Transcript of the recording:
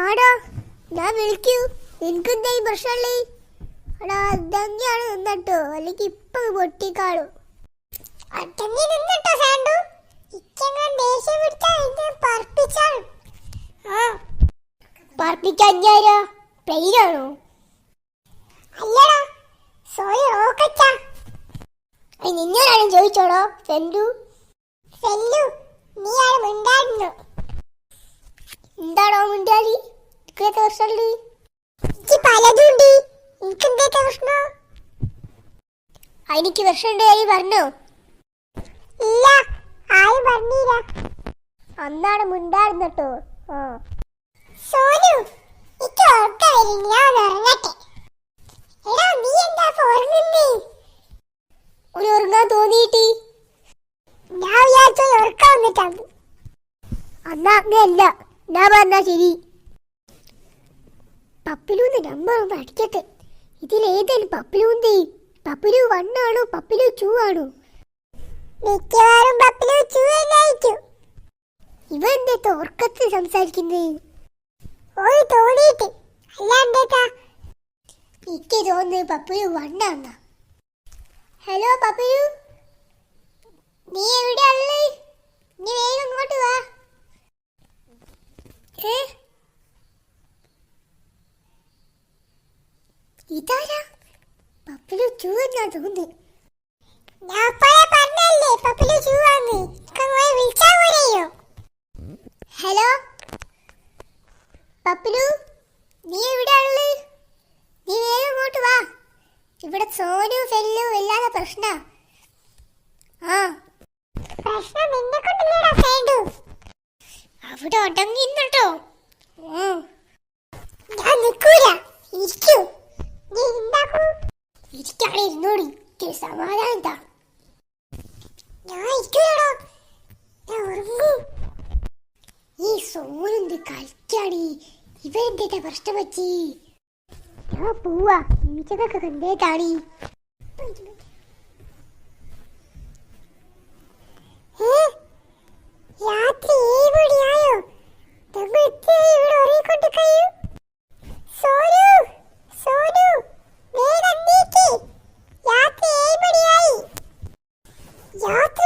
ആടാ ഞാൻ വിളിക്കൂ. എനിക്കെന്തായി പ്രശ്നമുള്ളേ? അടാ അതങ്ങനെയാണ് നിന്നട്ടോ, അല്ലെങ്കിൽ ഇപ്പൊ പൊട്ടിക്കാളും. പറപ്പിക്കാഞ്ഞാരാ പ്ലെയിനാണോ? അല്ലടാ, സോറി റോക്കറ്റാ. നിന്നോടാണ് ചോദിച്ചോടോ സെല്ലു. സെല്ലു, നീ ആരും മിണ്ടായിരുന്നു. എന്താണോ മിണ്ടാലി? ഇക്കത്തെ പ്രശ്നമുള്ളൂ. എനിക്ക് പലതുണ്ട്. എനിക്കെന്താ പ്രശ്നം? എനിക്ക് പ്രശ്നമുണ്ട് കാര്യം പറഞ്ഞോ? ഇല്ല, ആരും പറഞ്ഞില്ല. അന്നാണ് മിണ്ടായിരുന്നട്ടോ. സോനു, എനിക്ക് ഉറക്കം വരുന്നു, ഞാൻ ഒന്ന് ഉറങ്ങട്ടെ. എടാ നീ എന്താ ഉറങ്ങുന്നേ? ഒരു ഉറങ്ങാൻ തോന്നിയിട്ട് ഞാൻ വിചാരിച്ചോ ഉറക്കം വന്നിട്ടാണ്. അന്നാ അങ്ങനെയല്ല, ഞാൻ പറഞ്ഞാ ശരി. പപ്പിലൂന്ന് നമ്പർ ഒന്ന് അടിക്കട്ടെ. ഇതിലേതാണ് പപ്പിലൂന്ത്? പപ്പിലു 1 ആണോ പപ്പിലു 2 ആണോ? മിക്കവാറും പപ്പിലു 2 എന്നായിരിക്കും. ഇവ എന്താ ഉറക്കത്തിൽ സംസാരിക്കുന്നത്? ഓര് തോന്നിയിട്ട്, അല്ലാണ്ടേക്കാ. എനിക്ക് തോന്നുന്നത് പപ്പിലു 1 ആണെന്നാ. ഹലോ പപ്പിലു, നീ എവിടെയാണുള്ളത്? നീ വേഗം ഇങ്ങോട്ട് വാ. ഇതാരാ? പപ്പിലു 2 എന്നാ തോന്നുന്നത്. ഞാൻ പറഞ്ഞല്ലേ പപ്പിലു 2 ആണ്. വിളിച്ചാ പോരെയോ? ഹലോ പപ്പിലു, നീ എവിടെയാണുള്ളത്? നീ വേഗം ഇങ്ങോട്ട് വാ. ഇവിടെ സോനു ഫെല്ലു വല്ലാതെ പ്രശ്നാ. പ്രശ്നം നിന്നെ കൊണ്ടില്ലേടാ സേണ്ടു. അവിടെ അടങ്ങിന്നട്ടോ. ഞാൻ നിൽക്കൂല, ഇരിക്കൂ. നീ ഉണ്ടാക്കൂ. ഇരിക്കാണ് ഇരുന്നോടി, സമാധാനം താ. ഞാൻ ഇരിക്കൂലോ, ഞാൻ ഉറങ്ങൂ. ഈ സോനെന്ത് കളിക്കാണ്? ഇവരെന്താ പ്രശ്നം വച്ചി? ഞാൻ പോവാ, ഈച്ചക്കൊക്കെ കണ്ടേട്ടാണ്. രാത്രി 7 മണിയായോ? നമ്മൾ ഇവിടെ ഉറങ്ങിക്കൊണ്ട് കഴിയും. സോനു, സോനു, വേഗം എണീക്ക്. രാത്രി 7 മണിയായി. രാത്രി